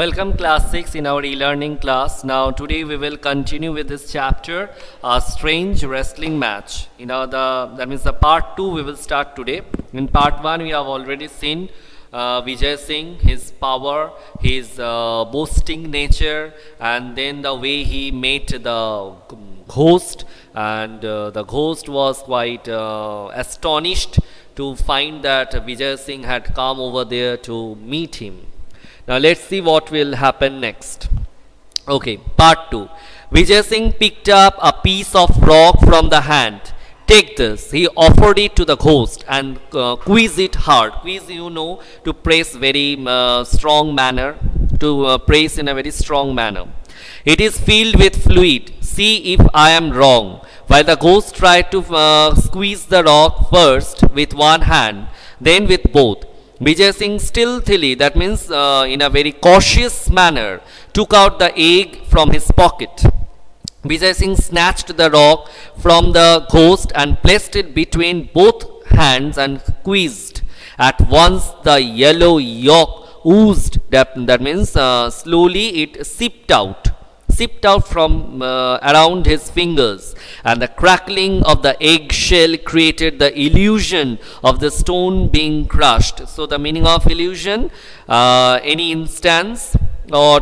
Welcome class 6 in our e-learning class. Now today we will continue with this chapter, a strange wrestling match. That means the part 2 we will start today. In part 1 we have already seen Vijay Singh, his power, his boasting nature, and then the way he met the ghost, and the ghost was quite astonished to find that Vijay Singh had come over there to meet him. Now let's see what will happen next. Okay, part 2. Vijay Singh picked up a piece of rock from the hand. Take this. He offered it to the ghost and squeeze it hard. Squeeze, to press very strong manner, to press in a very strong manner. It is filled with fluid. See if I am wrong. While the ghost tried to squeeze the rock first with one hand, then with both. Vijay Singh stealthily, that means in a very cautious manner, took out the egg from his pocket. Vijay Singh snatched the rock from the ghost and placed it between both hands and squeezed. At once the yellow yolk oozed, that means slowly it sipped out from around his fingers, and the crackling of the eggshell created the illusion of the stone being crushed. So the meaning of illusion, any instance or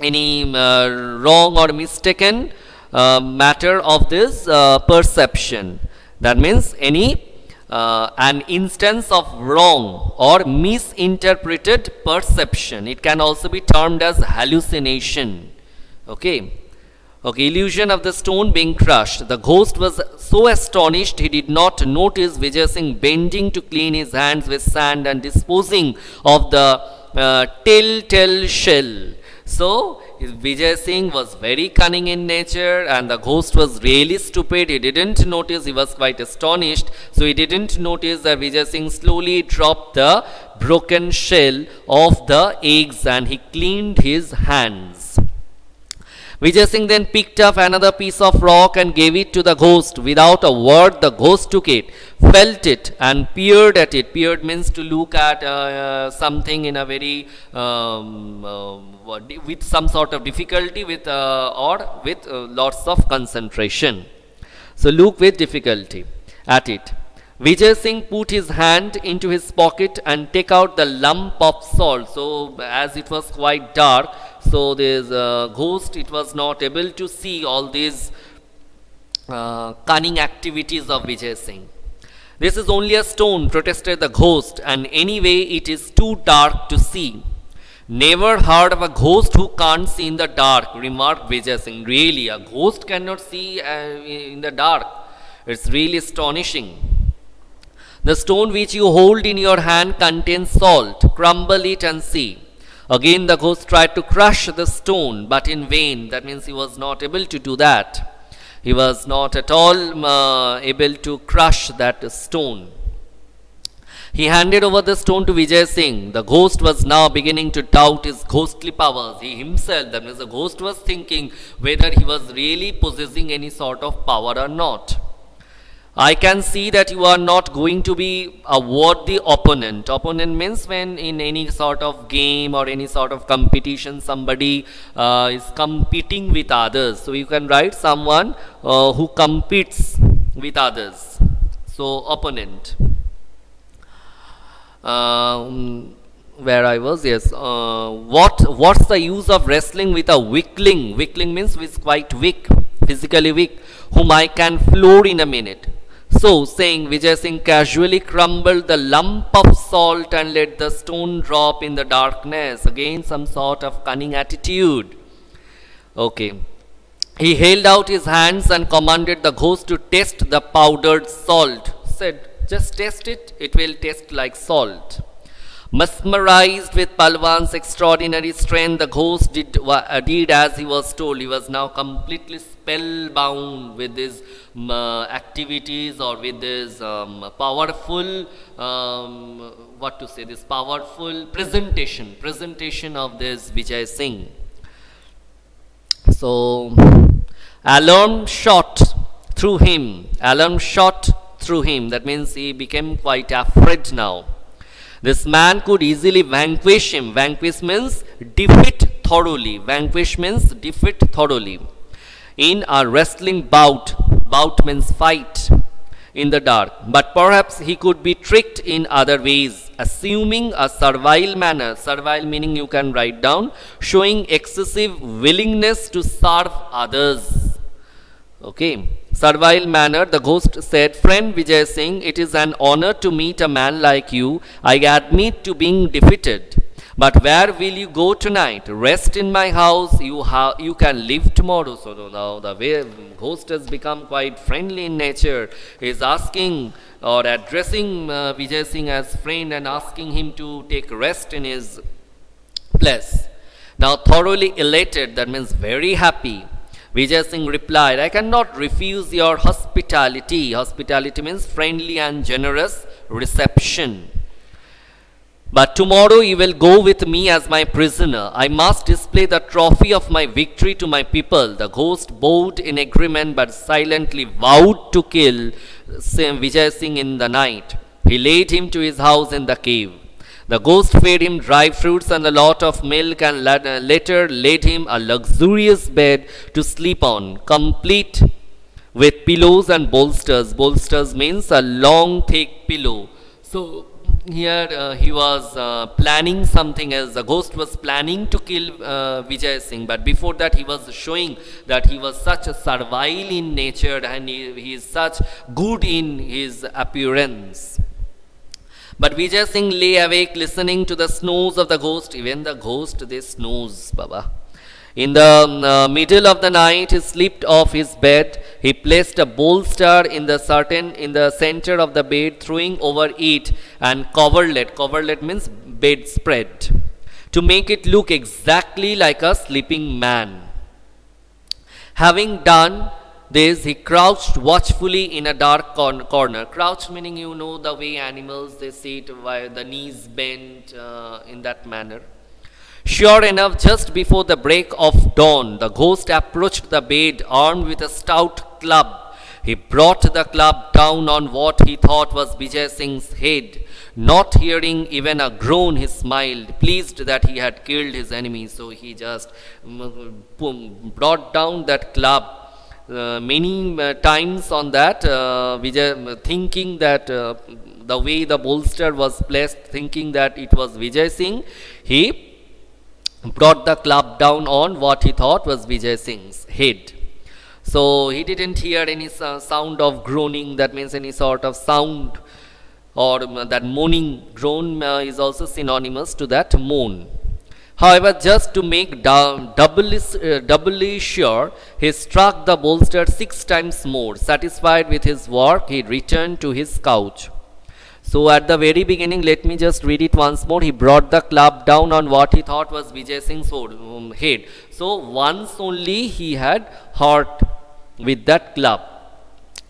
any wrong or mistaken matter of this perception. That means any an instance of wrong or misinterpreted perception. It can also be termed as hallucination. Okay, illusion of the stone being crushed. The ghost was so astonished he did not notice Vijay Singh bending to clean his hands with sand and disposing of the telltale shell. So Vijay Singh was very cunning in nature, and the ghost was really stupid. He didn't notice. He was quite astonished. So he didn't notice that Vijay Singh slowly dropped the broken shell of the eggs and he cleaned his hands. Vijay Singh then picked up another piece of rock and gave it to the ghost. Without a word, the ghost took it, felt it, and peered at it. Peered means to look at something in a very with some sort of difficulty, or with lots of concentration. So look with difficulty at it. Vijay Singh put his hand into his pocket and take out the lump of salt. So as it was quite dark, so this ghost, it was not able to see all these cunning activities of Vijay Singh. This is only a stone, protested the ghost, and anyway it is too dark to see. Never heard of a ghost who can't see in the dark, remarked Vijay Singh. Really, a ghost cannot see in the dark. It's really astonishing. The stone which you hold in your hand contains salt. Crumble it and see. Again the ghost tried to crush the stone, but in vain. That means he was not able to do that. He was not at all able to crush that stone. He handed over the stone to Vijay Singh. The ghost was now beginning to doubt his ghostly powers. He himself, that means the ghost, was thinking whether he was really possessing any sort of power or not. I can see that you are not going to be a worthy opponent. Opponent means when in any sort of game or any sort of competition somebody is competing with others. So you can write someone who competes with others. So opponent. Where I was, yes. What's the use of wrestling with a weakling? Weakling means who is quite weak, physically weak, whom I can floor in a minute. So, saying, Vijay Singh casually crumbled the lump of salt and let the stone drop in the darkness. Again, some sort of cunning attitude. Okay. He held out his hands and commanded the ghost to test the powdered salt. Said, just test it, it will taste like salt. Mesmerized with Palwan's extraordinary strength, the ghost did as he was told. He was now completely spellbound with his activities, or with this powerful, this powerful presentation of this Vijay Singh. So, alarm shot through him. That means he became quite afraid now. This man could easily vanquish him. Vanquish means defeat thoroughly. Vanquish means defeat thoroughly. In a wrestling bout, bout means fight in the dark. But perhaps he could be tricked in other ways, assuming a servile manner. Servile meaning you can write down, showing excessive willingness to serve others. Okay. Servile manner, the ghost said, "Friend Vijay Singh, it is an honor to meet a man like you. I admit to being defeated. But where will you go tonight? Rest in my house. You can live tomorrow." So now the way ghost has become quite friendly in nature. He is asking or addressing Vijay Singh as friend and asking him to take rest in his place. Now thoroughly elated, that means very happy, Vijay Singh replied, "I cannot refuse your hospitality." Hospitality means friendly and generous reception. "But tomorrow you will go with me as my prisoner. I must display the trophy of my victory to my people." The ghost bowed in agreement but silently vowed to kill Vijay Singh in the night. He laid him to his house in the cave. The ghost fed him dry fruits and a lot of milk, and later laid him a luxurious bed to sleep on, complete with pillows and bolsters. Bolsters means a long thick pillow. So here he was planning something else. The ghost was planning to kill Vijay Singh, but before that he was showing that he was such a servile in nature and he is such good in his appearance. But Vijay Singh lay awake listening to the snores of the ghost. Even the ghost, they snores, Baba. In the middle of the night, he slipped off his bed. He placed a bolster in the center of the bed, throwing over it and coverlet. Coverlet means bedspread, to make it look exactly like a sleeping man. Having done this, he crouched watchfully in a dark corner. Crouched meaning you know the way animals they sit with the knees bent in that manner. Sure enough, just before the break of dawn, the ghost approached the bed armed with a stout club. He brought the club down on what he thought was Vijay Singh's head. Not hearing even a groan, he smiled, pleased that he had killed his enemy. So he just brought down that club many times on that, Vijay, thinking that the way the bolster was placed, thinking that it was Vijay Singh, he brought the club down on what he thought was Vijay Singh's head. So he didn't hear any sound of groaning, that means any sort of sound, or that moaning. Groan is also synonymous to that moan. However, just to make doubly sure, he struck the bolster 6 times more. Satisfied with his work, he returned to his couch. So at the very beginning, let me just read it once more. He brought the club down on what he thought was Vijay Singh's head. So once only he had hurt with that club.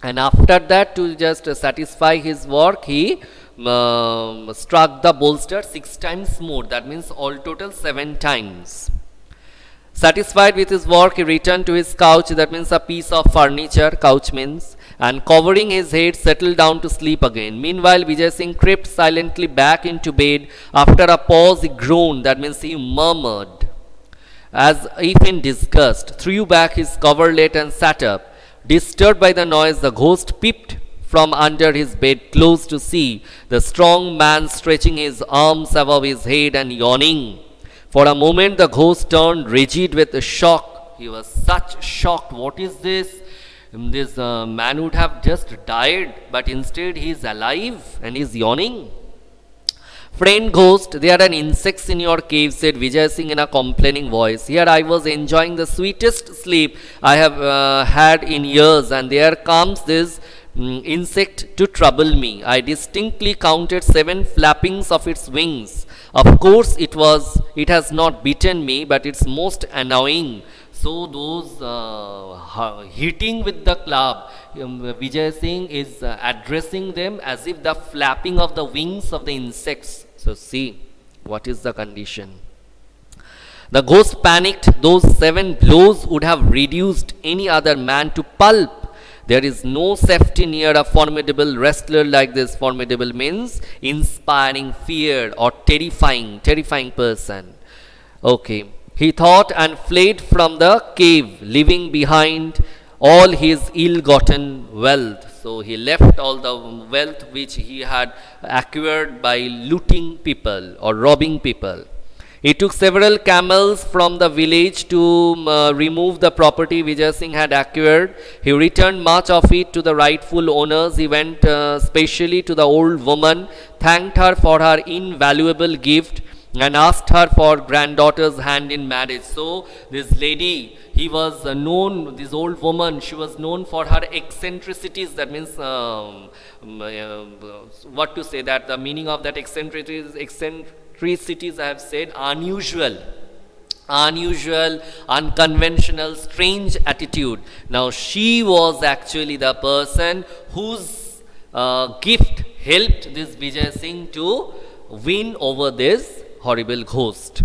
And after that, to just satisfy his work, he struck the bolster 6 times more. That means all total 7 times. Satisfied with his work, he returned to his couch. That means a piece of furniture, couch means. And covering his head, settled down to sleep again. Meanwhile, Vijay Singh crept silently back into bed. After a pause, he groaned. That means he murmured, as if in disgust, threw back his coverlet and sat up. Disturbed by the noise, the ghost peeped from under his bedclothes to see the strong man stretching his arms above his head and yawning. For a moment, the ghost turned rigid with shock. He was such shocked. What is this? This man would have just died, but instead he is alive and he is yawning. "Friend ghost, there are insects in your cave," said Vijay Singh in a complaining voice. "Here I was enjoying the sweetest sleep I have had in years, and there comes this insect to trouble me. I distinctly counted 7 flappings of its wings. Of course it has not bitten me, but it's most annoying." So those hitting with the club, Vijay Singh is addressing them as if the flapping of the wings of the insects. So see what is the condition. The ghost panicked. Those 7 blows would have reduced any other man to pulp. There is no safety near a formidable wrestler like this. Formidable means inspiring fear or terrifying person. Okay. He thought and fled from the cave, leaving behind all his ill-gotten wealth. So he left all the wealth which he had acquired by looting people or robbing people. He took several camels from the village to remove the property Vijay Singh had acquired. He returned much of it to the rightful owners. He went specially to the old woman, thanked her for her invaluable gift, and asked her for granddaughter's hand in marriage. So this lady, he was known, this old woman, she was known for her eccentricities. That means what to say, that the meaning of that eccentricities I have said, unusual, unconventional, strange attitude. Now she was actually the person whose gift helped this Vijay Singh to win over this horrible ghost.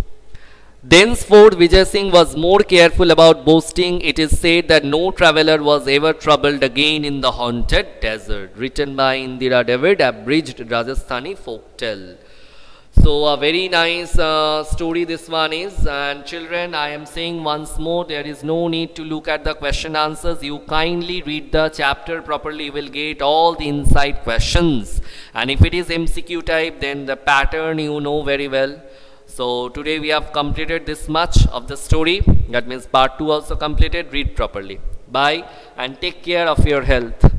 Thenceforth, Vijay Singh was more careful about boasting. It is said that no traveller was ever troubled again in the haunted desert. Written by Indira David, abridged Rajasthani folktale. So a very nice story this one is. And children, I am saying once more, there is no need to look at the question answers. You kindly read the chapter properly, you will get all the inside questions. And if it is MCQ type, then the pattern you know very well. So today we have completed this much of the story. That means part 2 also completed. Read properly. Bye and take care of your health.